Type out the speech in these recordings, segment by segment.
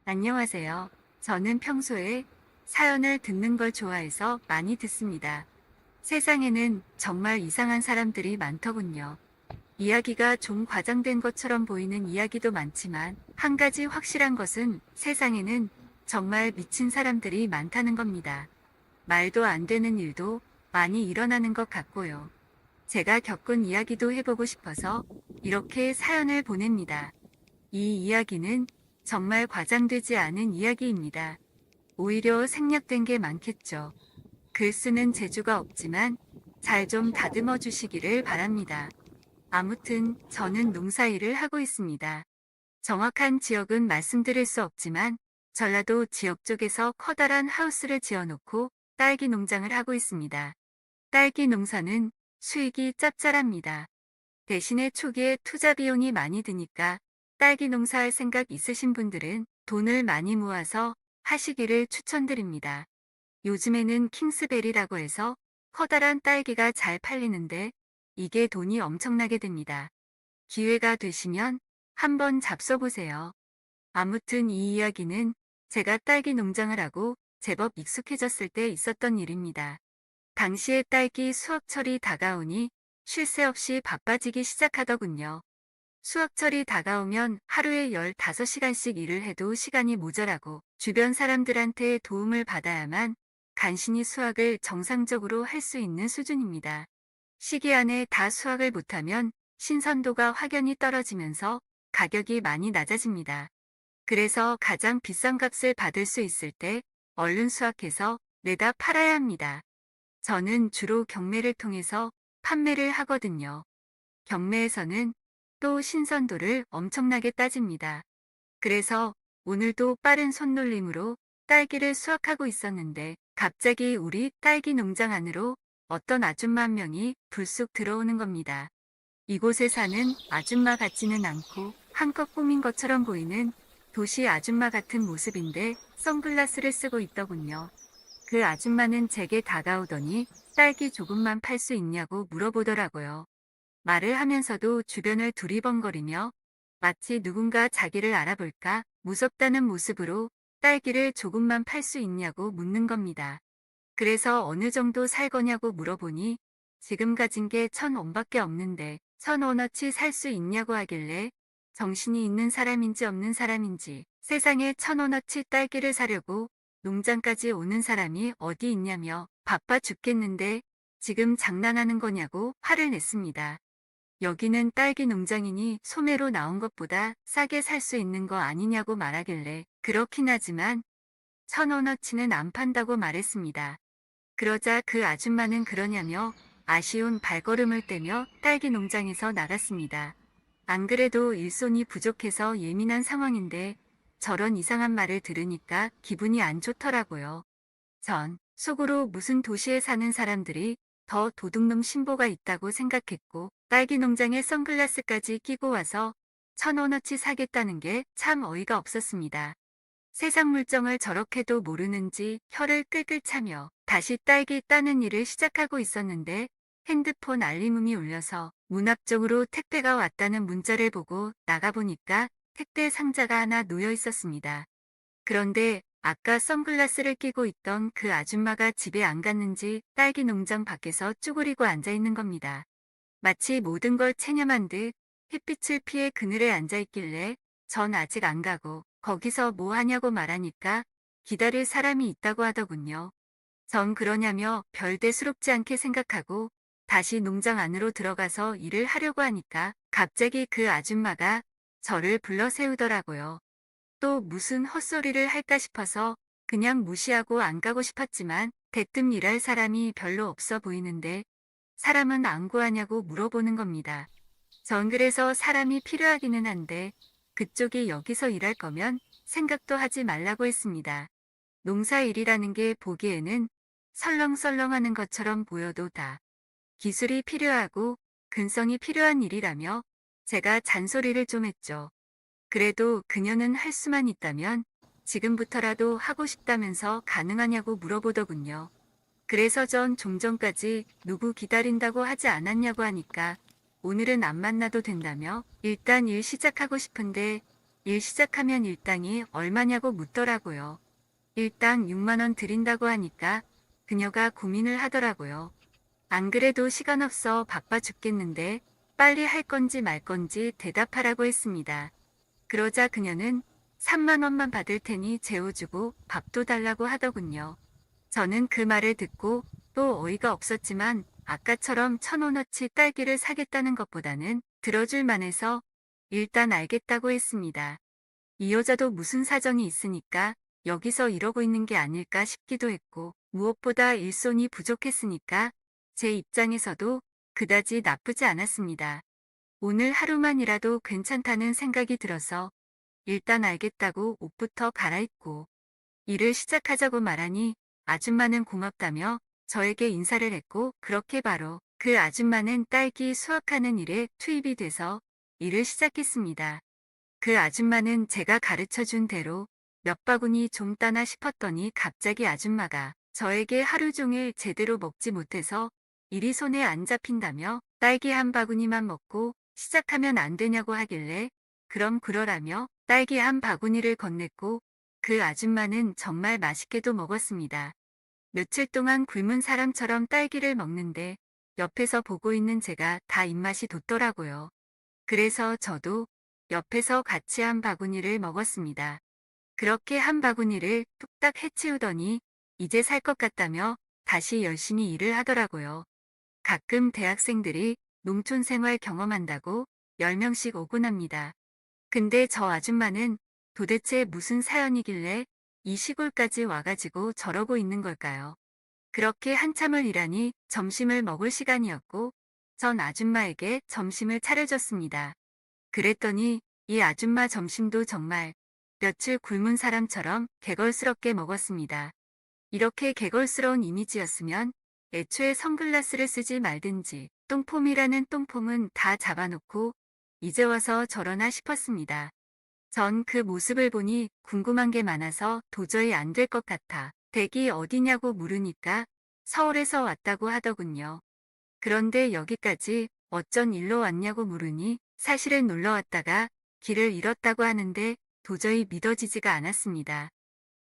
안녕하세요. 저는 평소에 사연을 듣는 걸 좋아해서 많이 듣습니다. 세상에는 정말 이상한 사람들이 많더군요. 이야기가 좀 과장된 것처럼 보이는 이야기도 많지만 한 가지 확실한 것은 세상에는 정말 미친 사람들이 많다는 겁니다. 말도 안 되는 일도 많이 일어나는 것 같고요. 제가 겪은 이야기도 해보고 싶어서 이렇게 사연을 보냅니다. 이 이야기는 정말 과장되지 않은 이야기입니다. 오히려 생략된 게 많겠죠. 글 쓰는 재주가 없지만 잘 좀 다듬어 주시기를 바랍니다. 아무튼 저는 농사일을 하고 있습니다. 정확한 지역은 말씀드릴 수 없지만 전라도 지역 쪽에서 커다란 하우스를 지어놓고 딸기 농장을 하고 있습니다. 딸기 농사는 수익이 짭짤합니다. 대신에 초기에 투자 비용이 많이 드니까 딸기 농사할 생각 있으신 분들은 돈을 많이 모아서 하시기를 추천드립니다. 요즘에는 킹스베리라고 해서 커다란 딸기가 잘 팔리는데 이게 돈이 엄청나게 됩니다. 기회가 되시면 한번 잡숴보세요. 아무튼 이 이야기는 제가 딸기 농장을 하고 제법 익숙해졌을 때 있었던 일입니다. 당시에 딸기 수확철이 다가오니 쉴 새 없이 바빠지기 시작하더군요. 수확철이 다가오면 하루에 15시간씩 일을 해도 시간이 모자라고 주변 사람들한테 도움을 받아야만 간신히 수확을 정상적으로 할 수 있는 수준입니다. 시기 안에 다 수확을 못하면 신선도가 확연히 떨어지면서 가격이 많이 낮아집니다. 그래서 가장 비싼 값을 받을 수 있을 때 얼른 수확해서 내다 팔아야 합니다. 저는 주로 경매를 통해서 판매를 하거든요. 경매에서는 또 신선도를 엄청나게 따집니다. 그래서 오늘도 빠른 손놀림으로 딸기를 수확하고 있었는데 갑자기 우리 딸기 농장 안으로 어떤 아줌마 한 명이 불쑥 들어오는 겁니다. 이곳에 사는 아줌마 같지는 않고 한껏 꾸민 것처럼 보이는 도시 아줌마 같은 모습인데 선글라스를 쓰고 있더군요. 그 아줌마는 제게 다가오더니 딸기 조금만 팔 수 있냐고 물어보더라고요. 말을 하면서도 주변을 두리번거리며 마치 누군가 자기를 알아볼까 무섭다는 모습으로 딸기를 조금만 팔 수 있냐고 묻는 겁니다. 그래서 어느 정도 살 거냐고 물어보니 지금 가진 게 1,000원밖에 없는데 1,000원어치 살 수 있냐고 하길래 정신이 있는 사람인지 없는 사람인지 세상에 1,000원어치 딸기를 사려고 농장까지 오는 사람이 어디 있냐며 바빠 죽겠는데 지금 장난하는 거냐고 화를 냈습니다. 여기는 딸기 농장이니 소매로 나온 것보다 싸게 살 수 있는 거 아니냐고 말하길래 그렇긴 하지만 1,000원어치는 안 판다고 말했습니다. 그러자 그 아줌마는 그러냐며 아쉬운 발걸음을 떼며 딸기 농장에서 나갔습니다. 안 그래도 일손이 부족해서 예민한 상황인데 저런 이상한 말을 들으니까 기분이 안 좋더라고요. 전 속으로 무슨 도시에 사는 사람들이 더 도둑놈 신보가 있다고 생각했고 딸기 농장에 선글라스까지 끼고 와서 1,000원어치 사겠다는 게 참 어이가 없었습니다. 세상 물정을 저렇게도 모르는지 혀를 끌끌 차며 다시 딸기 따는 일을 시작하고 있었는데 핸드폰 알림음이 울려서 문 앞쪽으로 택배가 왔다는 문자를 보고 나가보니까 택배 상자가 하나 놓여 있었습니다. 그런데 아까 선글라스를 끼고 있던 그 아줌마가 집에 안 갔는지 딸기 농장 밖에서 쭈그리고 앉아 있는 겁니다. 마치 모든 걸 체념한 듯 햇빛을 피해 그늘에 앉아 있길래 전 아직 안 가고 거기서 뭐 하냐고 말하니까 기다릴 사람이 있다고 하더군요. 전 그러냐며 별 대수롭지 않게 생각하고 다시 농장 안으로 들어가서 일을 하려고 하니까 갑자기 그 아줌마가 저를 불러 세우더라고요. 또 무슨 헛소리를 할까 싶어서 그냥 무시하고 안 가고 싶었지만 대뜸 일할 사람이 별로 없어 보이는데 사람은 안 구하냐고 물어보는 겁니다. 전 그래서 사람이 필요하기는 한데 그쪽이 여기서 일할 거면 생각도 하지 말라고 했습니다. 농사일이라는 게 보기에는 설렁설렁하는 것처럼 보여도 다 기술이 필요하고 근성이 필요한 일이라며 제가 잔소리를 좀 했죠. 그래도 그녀는 할 수만 있다면 지금부터라도 하고 싶다면서 가능하냐고 물어보더군요. 그래서 전 좀 전까지 누구 기다린다고 하지 않았냐고 하니까 오늘은 안 만나도 된다며 일단 일 시작하고 싶은데 일 시작하면 일당이 얼마냐고 묻더라고요. 일당 6만 원 드린다고 하니까 그녀가 고민을 하더라고요. 안 그래도 시간 없어 바빠 죽겠는데 빨리 할 건지 말 건지 대답하라고 했습니다. 그러자 그녀는 3만 원만 받을 테니 재워주고 밥도 달라고 하더군요. 저는 그 말을 듣고 또 어이가 없었지만 아까처럼 1,000원어치 딸기를 사겠다는 것보다는 들어줄 만해서 일단 알겠다고 했습니다. 이 여자도 무슨 사정이 있으니까 여기서 이러고 있는 게 아닐까 싶기도 했고 무엇보다 일손이 부족했으니까 제 입장에서도 그다지 나쁘지 않았습니다. 오늘 하루만이라도 괜찮다는 생각이 들어서 일단 알겠다고 옷부터 갈아입고 일을 시작하자고 말하니 아줌마는 고맙다며 저에게 인사를 했고 그렇게 바로 그 아줌마는 딸기 수확하는 일에 투입이 돼서 일을 시작했습니다. 그 아줌마는 제가 가르쳐 준 대로 몇 바구니 좀 따나 싶었더니 갑자기 아줌마가 저에게 하루 종일 제대로 먹지 못해서 일이 손에 안 잡힌다며 딸기 한 바구니만 먹고 시작하면 안 되냐고 하길래 그럼 그러라며 딸기 한 바구니를 건넸고 그 아줌마는 정말 맛있게도 먹었습니다. 며칠 동안 굶은 사람처럼 딸기를 먹는데 옆에서 보고 있는 제가 다 입맛이 돋더라고요. 그래서 저도 옆에서 같이 한 바구니를 먹었습니다. 그렇게 한 바구니를 뚝딱 해치우더니 이제 살 것 같다며 다시 열심히 일을 하더라고요. 가끔 대학생들이 농촌 생활 경험한다고 10명씩 오곤 합니다. 근데 저 아줌마는 도대체 무슨 사연이길래 이 시골까지 와가지고 저러고 있는 걸까요? 그렇게 한참을 일하니 점심을 먹을 시간이었고 전 아줌마에게 점심을 차려줬습니다. 그랬더니 이 아줌마 점심도 정말 며칠 굶은 사람처럼 개걸스럽게 먹었습니다. 이렇게 개걸스러운 이미지였으면 애초에 선글라스를 쓰지 말든지 똥폼이라는 똥폼은 다 잡아놓고 이제 와서 저러나 싶었습니다. 전 그 모습을 보니 궁금한 게 많아서 도저히 안 될 것 같아 댁이 어디냐고 물으니까 서울에서 왔다고 하더군요. 그런데 여기까지 어쩐 일로 왔냐고 물으니 사실은 놀러 왔다가 길을 잃었다고 하는데 도저히 믿어지지가 않았습니다.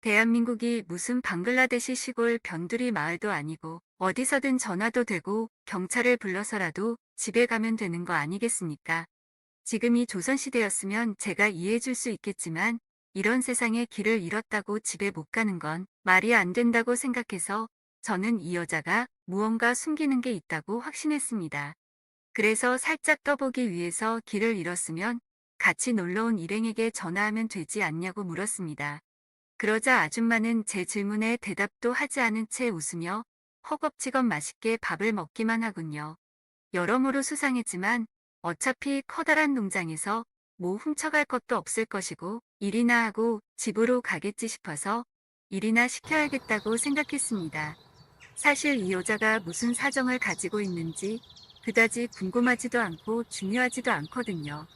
대한민국이 무슨 방글라데시 시골 변두리 마을도 아니고 어디서든 전화도 되고 경찰을 불러서라도 집에 가면 되는 거 아니겠습니까? 지금이 조선시대였으면 제가 이해해 줄 수 있겠지만 이런 세상에 길을 잃었다고 집에 못 가는 건 말이 안 된다고 생각해서 저는 이 여자가 무언가 숨기는 게 있다고 확신했습니다. 그래서 살짝 떠보기 위해서 길을 잃었으면 같이 놀러온 일행에게 전화하면 되지 않냐고 물었습니다. 그러자 아줌마는 제 질문에 대답도 하지 않은 채 웃으며 허겁지겁 맛있게 밥을 먹기만 하군요. 여러모로 수상했지만 어차피 커다란 농장에서 뭐 훔쳐갈 것도 없을 것이고 일이나 하고 집으로 가겠지 싶어서 일이나 시켜야겠다고 생각했습니다. 사실 이 여자가 무슨 사정을 가지고 있는지 그다지 궁금하지도 않고 중요하지도 않거든요.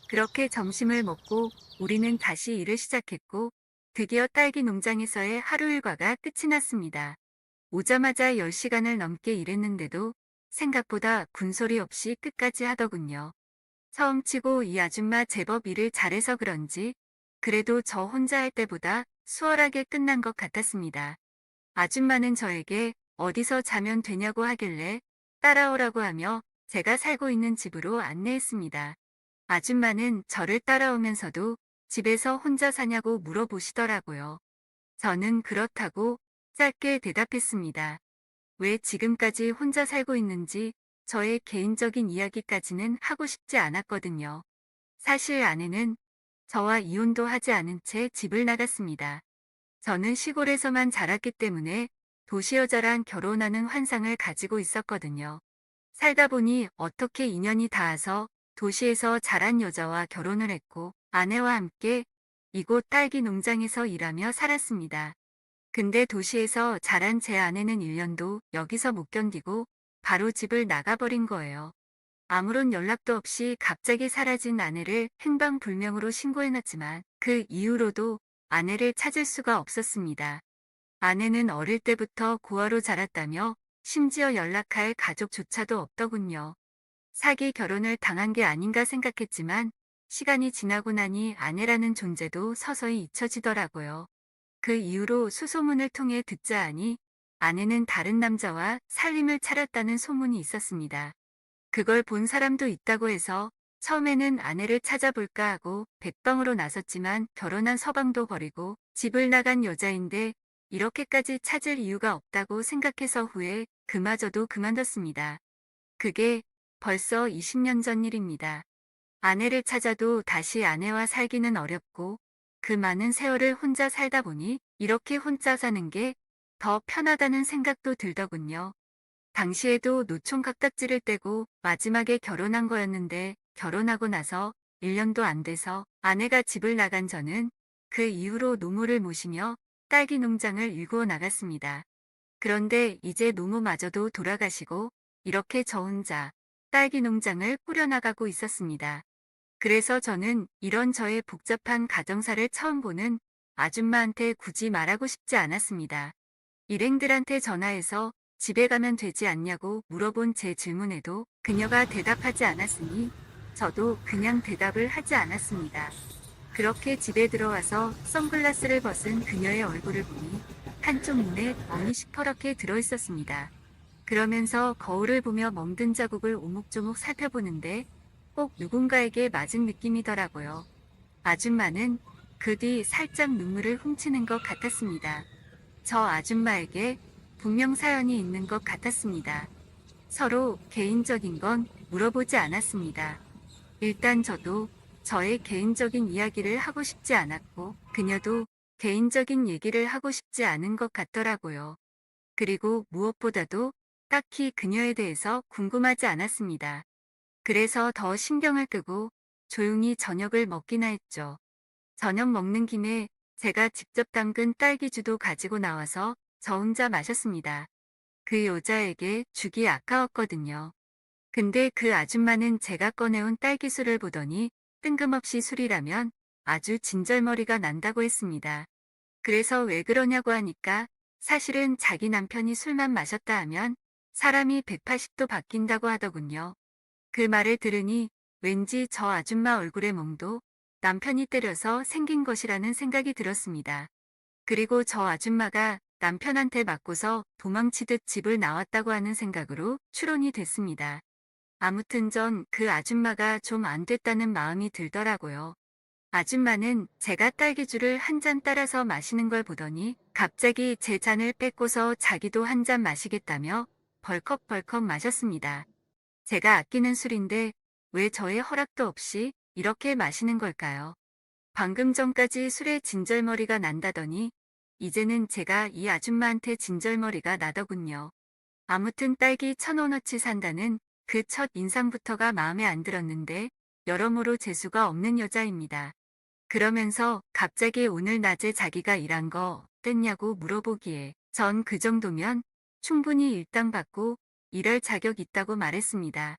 그렇게 점심을 먹고 우리는 다시 일을 시작했고 드디어 딸기 농장에서의 하루 일과가 끝이 났습니다. 오자마자 10시간을 넘게 일했는데도 생각보다 군소리 없이 끝까지 하더군요. 처음 치고 이 아줌마 제법 일을 잘해서 그런지 그래도 저 혼자 할 때보다 수월하게 끝난 것 같았습니다. 아줌마는 저에게 어디서 자면 되냐고 하길래 따라오라고 하며 제가 살고 있는 집으로 안내했습니다. 아줌마는 저를 따라오면서도 집에서 혼자 사냐고 물어보시더라고요. 저는 그렇다고 짧게 대답했습니다. 왜 지금까지 혼자 살고 있는지 저의 개인적인 이야기까지는 하고 싶지 않았거든요. 사실 아내는 저와 이혼도 하지 않은 채 집을 나갔습니다. 저는 시골에서만 자랐기 때문에 도시 여자랑 결혼하는 환상을 가지고 있었거든요. 살다 보니 어떻게 인연이 닿아서 도시에서 자란 여자와 결혼을 했고 아내와 함께 이곳 딸기 농장에서 일하며 살았습니다. 근데 도시에서 자란 제 아내는 1년도 여기서 못 견디고 바로 집을 나가버린 거예요. 아무런 연락도 없이 갑자기 사라진 아내를 행방불명으로 신고해놨지만 그 이후로도 아내를 찾을 수가 없었습니다. 아내는 어릴 때부터 고아로 자랐다며 심지어 연락할 가족조차도 없더군요. 사기 결혼을 당한 게 아닌가 생각했지만 시간이 지나고 나니 아내라는 존재도 서서히 잊혀지더라고요. 그 이후로 수소문을 통해 듣자 하니 아내는 다른 남자와 살림을 차렸다는 소문이 있었습니다. 그걸 본 사람도 있다고 해서 처음에는 아내를 찾아볼까 하고 백방으로 나섰지만 결혼한 서방도 버리고 집을 나간 여자인데 이렇게까지 찾을 이유가 없다고 생각해서 후에 그마저도 그만뒀습니다. 그게 벌써 20년 전 일입니다. 아내를 찾아도 다시 아내와 살기는 어렵고 그 많은 세월을 혼자 살다 보니 이렇게 혼자 사는 게 더 편하다는 생각도 들더군요. 당시에도 노총 각딱지를 떼고 마지막에 결혼한 거였는데 결혼하고 나서 1년도 안 돼서 아내가 집을 나간 저는 그 이후로 노모를 모시며 딸기 농장을 일구어 나갔습니다. 그런데 이제 노모마저도 돌아가시고 이렇게 저 혼자 딸기 농장을 꾸려나가고 있었습니다. 그래서 저는 이런 저의 복잡한 가정사를 처음 보는 아줌마한테 굳이 말하고 싶지 않았습니다. 일행들한테 전화해서 집에 가면 되지 않냐고 물어본 제 질문에도 그녀가 대답하지 않았으니 저도 그냥 대답을 하지 않았습니다. 그렇게 집에 들어와서 선글라스를 벗은 그녀의 얼굴을 보니 한쪽 눈에 멍이 시퍼렇게 들어있었습니다. 그러면서 거울을 보며 멍든 자국을 오목조목 살펴보는데 꼭 누군가에게 맞은 느낌이더라고요. 아줌마는 그 뒤 살짝 눈물을 훔치는 것 같았습니다. 저 아줌마에게 분명 사연이 있는 것 같았습니다. 서로 개인적인 건 물어보지 않았습니다. 일단 저도 저의 개인적인 이야기를 하고 싶지 않았고 그녀도 개인적인 얘기를 하고 싶지 않은 것 같더라고요. 그리고 무엇보다도 딱히 그녀에 대해서 궁금하지 않았습니다. 그래서 더 신경을 끄고 조용히 저녁을 먹기나 했죠. 저녁 먹는 김에 제가 직접 담근 딸기주도 가지고 나와서 저 혼자 마셨습니다. 그 여자에게 주기 아까웠거든요. 근데 그 아줌마는 제가 꺼내온 딸기술을 보더니 뜬금없이 술이라면 아주 진절머리가 난다고 했습니다. 그래서 왜 그러냐고 하니까 사실은 자기 남편이 술만 마셨다 하면 사람이 180도 바뀐다고 하더군요. 그 말을 들으니 왠지 저 아줌마 얼굴의 멍도 남편이 때려서 생긴 것이라는 생각이 들었습니다. 그리고 저 아줌마가 남편한테 맞고서 도망치듯 집을 나왔다고 하는 생각으로 추론이 됐습니다. 아무튼 전 그 아줌마가 좀 안 됐다는 마음이 들더라고요. 아줌마는 제가 딸기주를 한 잔 따라서 마시는 걸 보더니 갑자기 제 잔을 뺏고서 자기도 한 잔 마시겠다며 벌컥벌컥 마셨습니다. 제가 아끼는 술인데 왜 저의 허락도 없이 이렇게 마시는 걸까요? 방금 전까지 술에 진절머리가 난다더니 이제는 제가 이 아줌마한테 진절머리가 나더군요. 아무튼 딸기 1,000원어치 산다는 그 첫 인상부터가 마음에 안 들었는데 여러모로 재수가 없는 여자입니다. 그러면서 갑자기 오늘 낮에 자기가 일한 거 어땠냐고 물어보기에 전 그 정도면 충분히 일당받고 일할 자격 있다고 말했습니다.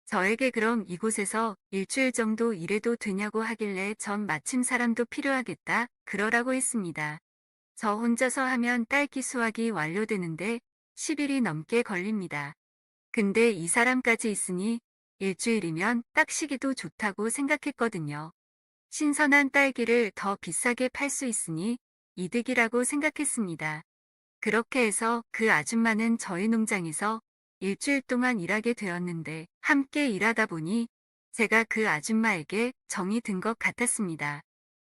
저에게 그럼 이곳에서 일주일 정도 일해도 되냐고 하길래 전 마침 사람도 필요하겠다 그러라고 했습니다. 저 혼자서 하면 딸기 수확이 완료되는데 10일이 넘게 걸립니다. 근데 이 사람까지 있으니 일주일이면 딱 시기도 좋다고 생각했거든요. 신선한 딸기를 더 비싸게 팔 수 있으니 이득이라고 생각했습니다. 그렇게 해서 그 아줌마는 저희 농장에서 일주일 동안 일하게 되었는데 함께 일하다 보니 제가 그 아줌마에게 정이 든 것 같았습니다.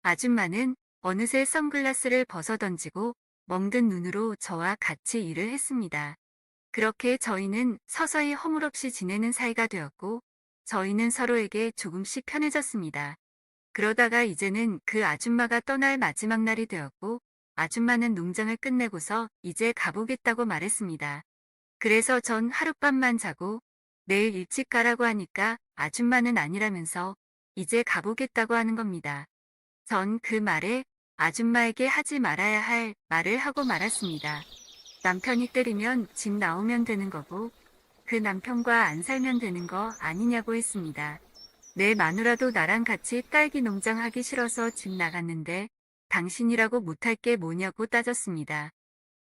아줌마는 어느새 선글라스를 벗어던지고 멍든 눈으로 저와 같이 일을 했습니다. 그렇게 저희는 서서히 허물없이 지내는 사이가 되었고 저희는 서로에게 조금씩 편해졌습니다. 그러다가 이제는 그 아줌마가 떠날 마지막 날이 되었고 아줌마는 농장을 끝내고서 이제 가보겠다고 말했습니다. 그래서 전 하룻밤만 자고 내일 일찍 가라고 하니까 아줌마는 아니라면서 이제 가보겠다고 하는 겁니다. 전 그 말에 아줌마에게 하지 말아야 할 말을 하고 말았습니다. 남편이 때리면 집 나오면 되는 거고 그 남편과 안 살면 되는 거 아니냐고 했습니다. 내 마누라도 나랑 같이 딸기 농장 하기 싫어서 집 나갔는데 당신이라고 못할 게 뭐냐고 따졌습니다.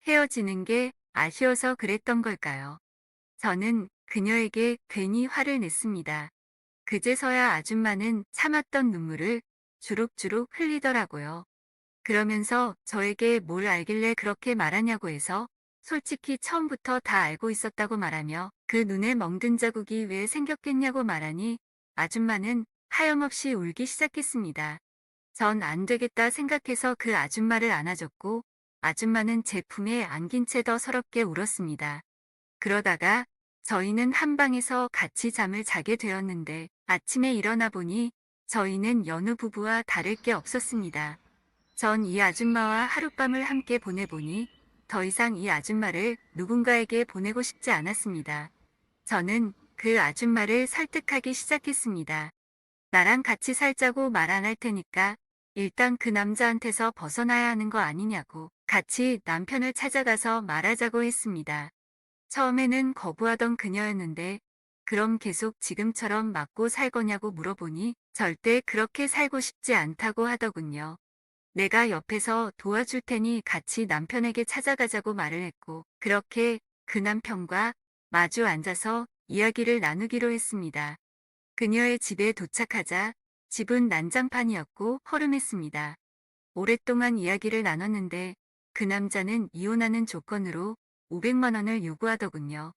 헤어지는 게 아쉬워서 그랬던 걸까요? 저는 그녀에게 괜히 화를 냈습니다. 그제서야 아줌마는 참았던 눈물을 주룩주룩 흘리더라고요. 그러면서 저에게 뭘 알길래 그렇게 말하냐고 해서 솔직히 처음부터 다 알고 있었다고 말하며 그 눈에 멍든 자국이 왜 생겼겠냐고 말하니 아줌마는 하염없이 울기 시작했습니다. 전 안 되겠다 생각해서 그 아줌마를 안아줬고 아줌마는 제 품에 안긴 채 더 서럽게 울었습니다. 그러다가 저희는 한 방에서 같이 잠을 자게 되었는데 아침에 일어나 보니 저희는 여느 부부와 다를 게 없었습니다. 전 이 아줌마와 하룻밤을 함께 보내보니 더 이상 이 아줌마를 누군가에게 보내고 싶지 않았습니다. 저는 그 아줌마를 설득하기 시작했습니다. 나랑 같이 살자고 말 안 할 테니까 일단 그 남자한테서 벗어나야 하는 거 아니냐고 같이 남편을 찾아가서 말하자고 했습니다. 처음에는 거부하던 그녀였는데 그럼 계속 지금처럼 맞고 살 거냐고 물어보니 절대 그렇게 살고 싶지 않다고 하더군요. 내가 옆에서 도와줄 테니 같이 남편에게 찾아가자고 말을 했고 그렇게 그 남편과 마주 앉아서 이야기를 나누기로 했습니다. 그녀의 집에 도착하자 집은 난장판이었고 허름했습니다. 오랫동안 이야기를 나눴는데 그 남자는 이혼하는 조건으로 500만 원을 요구하더군요.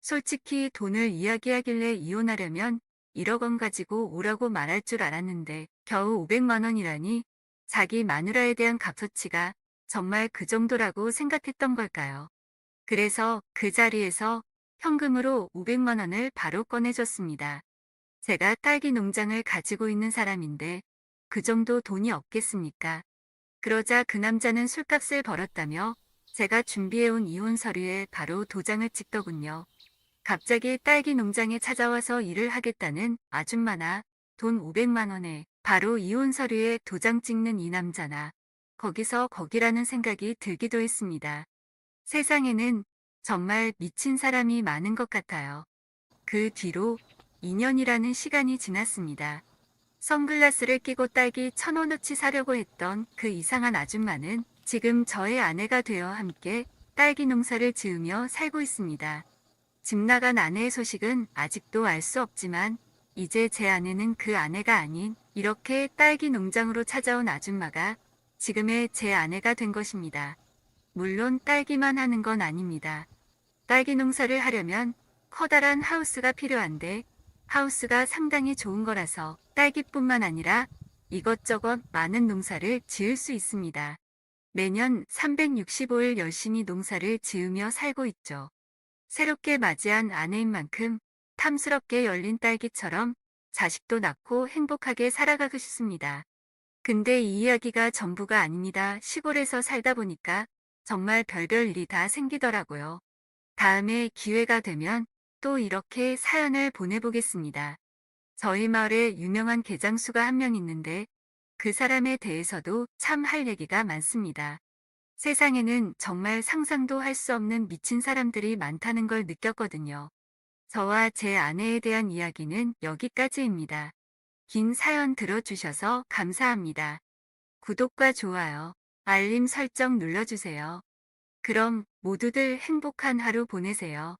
솔직히 돈을 이야기하길래 이혼하려면 1억 원 가지고 오라고 말할 줄 알았는데 겨우 500만 원이라니 자기 마누라에 대한 값어치가 정말 그 정도라고 생각했던 걸까요? 그래서 그 자리에서 현금으로 500만 원을 바로 꺼내줬습니다. 제가 딸기 농장을 가지고 있는 사람인데 그 정도 돈이 없겠습니까? 그러자 그 남자는 술값을 벌었다며 제가 준비해온 이혼 서류에 바로 도장을 찍더군요. 갑자기 딸기 농장에 찾아와서 일을 하겠다는 아줌마나 돈 500만 원에 바로 이혼 서류에 도장 찍는 이 남자나 거기서 거기라는 생각이 들기도 했습니다. 세상에는 정말 미친 사람이 많은 것 같아요. 그 뒤로 2년이라는 시간이 지났습니다. 선글라스를 끼고 딸기 1,000원어치 사려고 했던 그 이상한 아줌마는 지금 저의 아내가 되어 함께 딸기 농사를 지으며 살고 있습니다. 집 나간 아내의 소식은 아직도 알 수 없지만 이제 제 아내는 그 아내가 아닌 이렇게 딸기 농장으로 찾아온 아줌마가 지금의 제 아내가 된 것입니다. 물론 딸기만 하는 건 아닙니다. 딸기 농사를 하려면 커다란 하우스가 필요한데 하우스가 상당히 좋은 거라서 딸기뿐만 아니라 이것저것 많은 농사를 지을 수 있습니다. 매년 365일 열심히 농사를 지으며 살고 있죠. 새롭게 맞이한 아내인 만큼 탐스럽게 열린 딸기처럼 자식도 낳고 행복하게 살아가고 싶습니다. 근데 이 이야기가 전부가 아닙니다. 시골에서 살다 보니까 정말 별별 일이 다 생기더라고요. 다음에 기회가 되면 또 이렇게 사연을 보내보겠습니다. 저희 마을에 유명한 개장수가 한 명 있는데 그 사람에 대해서도 참 할 얘기가 많습니다. 세상에는 정말 상상도 할 수 없는 미친 사람들이 많다는 걸 느꼈거든요. 저와 제 아내에 대한 이야기는 여기까지입니다. 긴 사연 들어주셔서 감사합니다. 구독과 좋아요, 알림 설정 눌러주세요. 그럼 모두들 행복한 하루 보내세요.